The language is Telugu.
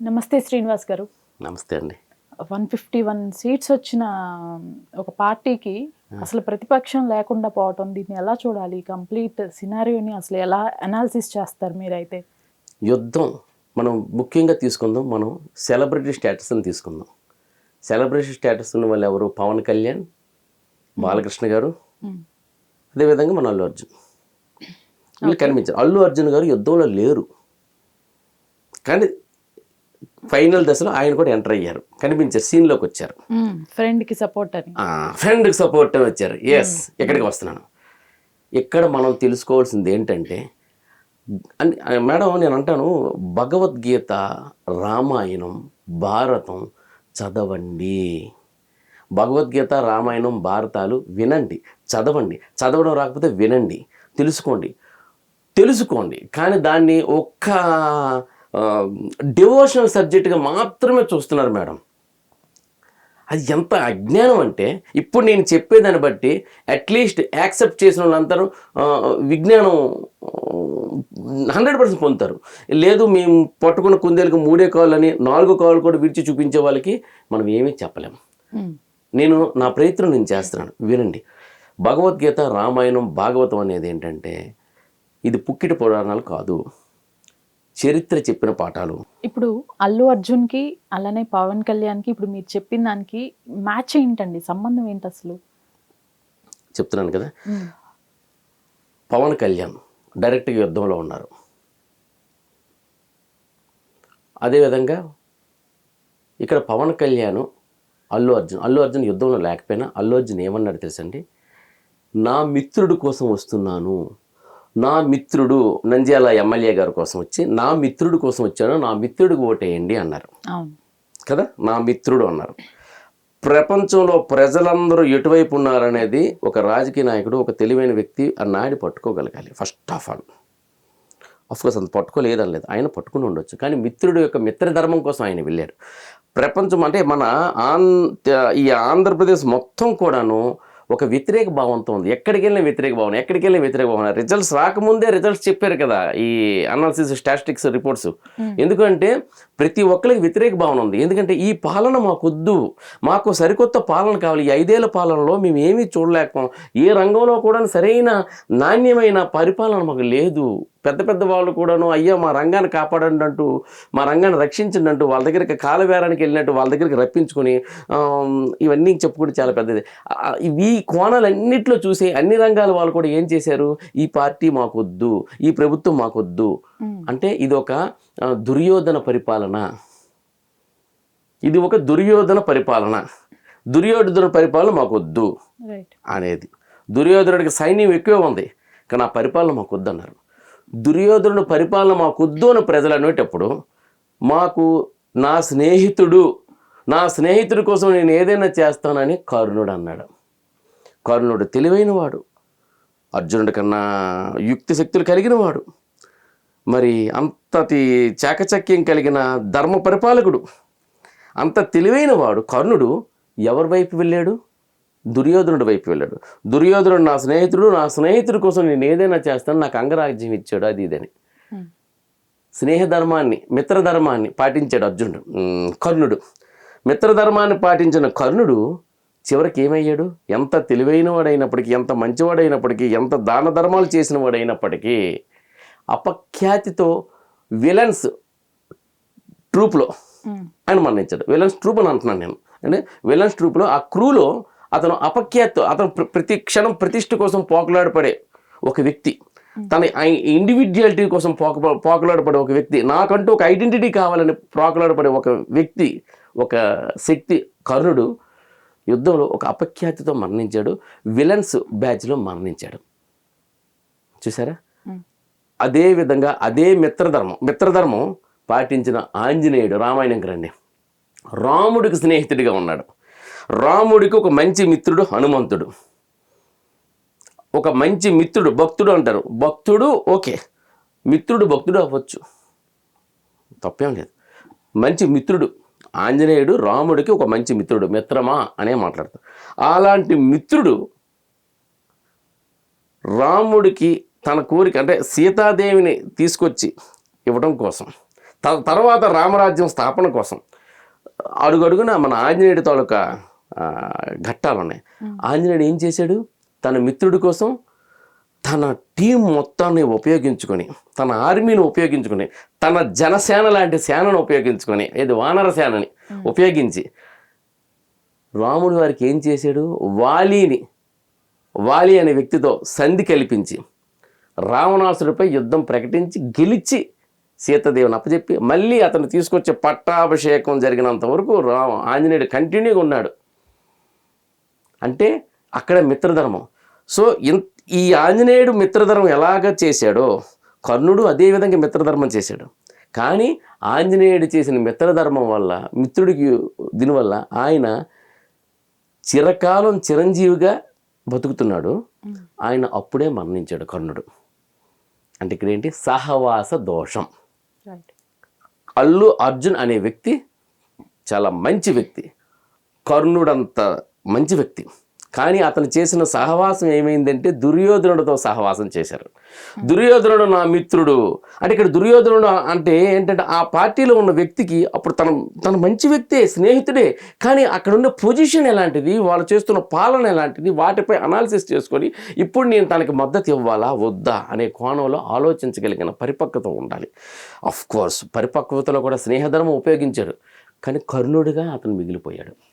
నమస్తే శ్రీనివాస్ గారు. నమస్తే అండి. 151 సీట్స్ వచ్చిన ఒక పార్టీకి అసలు ప్రతిపక్షం లేకుండా పోవటం, దీన్ని ఎలా చూడాలి? కంప్లీట్ సినారియోని అసలు ఎలా అనాలిసిస్ చేస్తారు మీరైతే? యుద్ధం మనం ముఖ్యంగా తీసుకుందాం. మనం సెలబ్రిటీ స్టేటస్ని తీసుకుందాం. సెలబ్రిటీ స్టేటస్ ఉన్న వాళ్ళు ఎవరు? పవన్ కళ్యాణ్, బాలకృష్ణ గారు, అదేవిధంగా మన అల్లు అర్జున్. వీళ్ళు కనిపించారు. అల్లు అర్జున్ గారు యుద్ధంలో లేరు, కానీ ఫైనల్ దశలో ఆయన కూడా ఎంటర్ అయ్యారు, కనిపించారు, సీన్లోకి వచ్చారు. ఫ్రెండ్కి సపోర్ట్ అని, ఫ్రెండ్కి సపోర్ట్ అని వచ్చారు. ఎస్, ఎక్కడికి వస్తున్నాను. ఇక్కడ మనం తెలుసుకోవాల్సింది ఏంటంటే, మేడం నేను అంటాను, భగవద్గీత, రామాయణం, భారతం చదవండి. భగవద్గీత, రామాయణం, భారతాలు వినండి, చదవండి. చదవడం రాకపోతే వినండి, తెలుసుకోండి. కానీ దాన్ని ఒక్క డివోషనల్ సబ్జెక్టుగా మాత్రమే చూస్తున్నారు మేడం. అది ఎంత అజ్ఞానం అంటే, ఇప్పుడు నేను చెప్పేదాన్ని బట్టి అట్లీస్ట్ యాక్సెప్ట్ చేసిన వాళ్ళందరూ విజ్ఞానం 100% పొందుతారు. లేదు మేము పట్టుకున్న కుందేలకు 3 కాళ్ళు అని 4 కాళ్ళు కూడా విడిచి చూపించే వాళ్ళకి మనం ఏమీ చెప్పలేము. నేను నా ప్రయత్నం నేను చేస్తున్నాను, వినండి. భగవద్గీత, రామాయణం, భాగవతం అనేది ఏంటంటే, ఇది పుక్కిటి పురాణాలు కాదు, చరిత్ర చెప్పిన పాఠాలు. ఇప్పుడు అల్లు అర్జున్కి అలానే పవన్ కళ్యాణ్కి ఇప్పుడు మీరు చెప్పిన దానికి మ్యాచ్ ఏంటండి? సంబంధం ఏంటి అసలు? చెప్తున్నాను కదా. పవన్ కళ్యాణ్ డైరెక్ట్గా యుద్ధంలో ఉన్నారు. అదేవిధంగా ఇక్కడ పవన్ కళ్యాణ్, అల్లు అర్జున్ యుద్ధంలో లేకపోయినా అల్లు అర్జున్ ఏమన్నాడు తెలుసండి? నా మిత్రుడు కోసం వస్తున్నాను, నా మిత్రుడు నంద్యాల ఎమ్మెల్యే గారి కోసం వచ్చి, నా మిత్రుడు కోసం వచ్చాను, నా మిత్రుడికి ఓటేయండి అన్నారు కదా. నా మిత్రుడు అన్నారు. ప్రపంచంలో ప్రజలందరూ ఎటువైపు ఉన్నారనేది ఒక రాజకీయ నాయకుడు, ఒక తెలివైన వ్యక్తి ఆ నాడి పట్టుకోగలగాలి. ఫస్ట్ ఆఫ్ ఆల్, అఫ్కోర్స్ అంత పట్టుకోలేదని లేదు, ఆయన పట్టుకుని ఉండొచ్చు, కానీ మిత్రుడు యొక్క మిత్రధర్మం కోసం ఆయన వెళ్ళారు. ప్రపంచం అంటే మన ఈ ఆంధ్రప్రదేశ్ మొత్తం కూడాను ఒక వ్యతిరేక భావంతో ఉంది. ఎక్కడికి వెళ్ళిన వ్యతిరేక భావన. రిజల్ట్స్ రాకముందే రిజల్ట్స్ చెప్పారు కదా ఈ అనాలిసిస్, స్టాటిస్టిక్స్ రిపోర్ట్స్. ఎందుకంటే ప్రతి ఒక్కరికి వ్యతిరేక భావన ఉంది. ఎందుకంటే ఈ పాలన మాకొద్దు, మాకు సరికొత్త పాలన కావాలి. ఈ 5 ఏళ్ల పాలనలో మేము ఏమీ చూడలేకపోయాం. ఏ రంగంలో కూడా సరైన నాణ్యమైన పరిపాలన మాకు లేదు. పెద్ద వాళ్ళు కూడాను, అయ్యా మా రంగాన్ని కాపాడండి అంటూ, మా రంగాన్ని రక్షించండి అంటూ వాళ్ళ దగ్గరికి కాలవేరానికి వెళ్ళినట్టు వాళ్ళ దగ్గరికి రప్పించుకొని ఇవన్నీ చెప్పుకుంటే చాలా పెద్దది. ఈ కోణాలన్నింటిలో చూసి అన్ని రంగాల వాళ్ళు కూడా ఏం చేశారు? ఈ పార్టీ మాకొద్దు, ఈ ప్రభుత్వం మాకొద్దు అంటే ఇది ఒక దుర్యోధన పరిపాలన. దుర్యోధన పరిపాలన మాకొద్దు అనేది. దుర్యోధనుడికి సైన్యం ఎక్కువ ఉంది, కానీ ఆ పరిపాలన మాకొద్దు అన్నారు. దుర్యోధనుడు పరిపాలన మాకొద్దు అని ప్రజలు అనేటప్పుడు, మాకు నా స్నేహితుడి కోసం నేను ఏదైనా చేస్తానని కర్ణుడు అన్నాడు. కర్ణుడు తెలివైన వాడు, అర్జునుడి కన్నా యుక్తి శక్తులు కలిగిన వాడు, మరి అంతటి చాకచక్యం కలిగిన ధర్మ పరిపాలకుడు, అంత తెలివైన వాడు కర్ణుడు ఎవరి వైపు వెళ్ళాడు? దుర్యోధనుడి వైపు వెళ్ళాడు. దుర్యోధనుడు నా స్నేహితుడి కోసం నేను ఏదైనా చేస్తాను, నాకు అంగరాజ్యం ఇచ్చాడు, అది ఇదని స్నేహధర్మాన్ని, మిత్రధర్మాన్ని పాటించాడు కర్ణుడు. మిత్రధర్మాన్ని పాటించిన కర్ణుడు చివరికి ఏమయ్యాడు? ఎంత తెలివైన వాడైనప్పటికీ, ఎంత మంచివాడైనప్పటికీ, ఎంత దాన ధర్మాలు చేసిన వాడైనప్పటికీ అపఖ్యాతితో విలన్స్ ట్రూప్లో ఆయన మరణించాడు. విలన్స్ ట్రూప్ అని అంటున్నాను నేను. అంటే విలన్స్ ట్రూప్లో ఆ క్రూలో అతను అతను ప్రతి క్షణం ప్రతిష్ఠ కోసం పోకలాడపడే ఒక వ్యక్తి, తన ఇండివిజువాలిటీ కోసం పోకలాడపడే ఒక వ్యక్తి, నాకంటూ ఒక ఐడెంటిటీ కావాలని పోకలాడపడే ఒక వ్యక్తి, ఒక శక్తి కర్ణుడు యుద్ధంలో ఒక అపఖ్యాతితో మరణించాడు. విలన్స్ బ్యాచ్లో మరణించాడు. చూసారా? అదే విధంగా అదే మిత్రధర్మం పాటించిన ఆంజనేయుడు రామాయణంకి రండి, రాముడికి స్నేహితుడిగా ఉన్నాడు. రాముడికి ఒక మంచి మిత్రుడు హనుమంతుడు. ఒక మంచి మిత్రుడు, భక్తుడు అంటారు. భక్తుడు ఓకే, మిత్రుడు భక్తుడు అవ్వచ్చు, తప్పేం లేదు. మంచి మిత్రుడు ఆంజనేయుడు రాముడికి ఒక మంచి మిత్రుడు, మిత్రమా అనే మాట్లాడతారు. అలాంటి మిత్రుడు రాముడికి తన కోరిక అంటే సీతాదేవిని తీసుకొచ్చి ఇవ్వడం కోసం, తర్వాత రామరాజ్యం స్థాపన కోసం అడుగడుగున మన ఆంజనేయుడి తాలూకా ఘట్టాలు ఉన్నాయి. ఆంజనేయుడు ఏం చేశాడు? తన మిత్రుడి కోసం తన టీం మొత్తాన్ని ఉపయోగించుకొని, తన ఆర్మీని ఉపయోగించుకొని, తన జనసేన లాంటి సేనను ఉపయోగించుకొని, ఏది వానర సేనని ఉపయోగించి రాముడి వారికి ఏం చేశాడు? వాలి అనే వ్యక్తితో సంధి కల్పించి రావణాసుడిపై యుద్ధం ప్రకటించి గెలిచి సీతాదేవిని అప్పచెప్పి మళ్ళీ అతను తీసుకొచ్చే పట్టాభిషేకం జరిగినంత వరకు ఆంజనేయుడు కంటిన్యూగా ఉన్నాడు. అంటే అక్కడ మిత్రధర్మం. సో ఈ ఆంజనేయుడు మిత్రధర్మం ఎలాగ చేశాడో కర్ణుడు అదేవిధంగా మిత్రధర్మం చేశాడు. కానీ ఆంజనేయుడు చేసిన మిత్రధర్మం వల్ల, మిత్రుడికి దీనివల్ల ఆయన చిరకాలం చిరంజీవిగా బతుకుతున్నాడు. ఆయన అప్పుడే మరణించాడు కర్ణుడు. అంటే ఇక్కడ ఏంటి? సహవాస దోషం. అల్లు అర్జున్ అనే వ్యక్తి చాలా మంచి వ్యక్తి, కర్ణుడంత మంచి వ్యక్తి. కానీ అతను చేసిన సహవాసం ఏమైందంటే దుర్యోధనుడితో సహవాసం చేశారు. దుర్యోధనుడు నా మిత్రుడు అంటే ఇక్కడ దుర్యోధనుడు అంటే ఏంటంటే ఆ పార్టీలో ఉన్న వ్యక్తికి అప్పుడు తన మంచి వ్యక్తే, స్నేహితుడే. కానీ అక్కడ ఉన్న పొజిషన్ ఎలాంటిది, వాళ్ళు చేస్తున్న పాలన ఎలాంటిది, వాటిపై అనాలిసిస్ చేసుకొని ఇప్పుడు నేను తనకి మద్దతు ఇవ్వాలా వద్దా అనే కోణంలో ఆలోచించగలిగిన పరిపక్వత ఉండాలి. ఆఫ్ కోర్స్ పరిపక్వతలో కూడా స్నేహధర్మం ఉపయోగించాడు. కానీ కర్ణుడిగా అతను మిగిలిపోయాడు.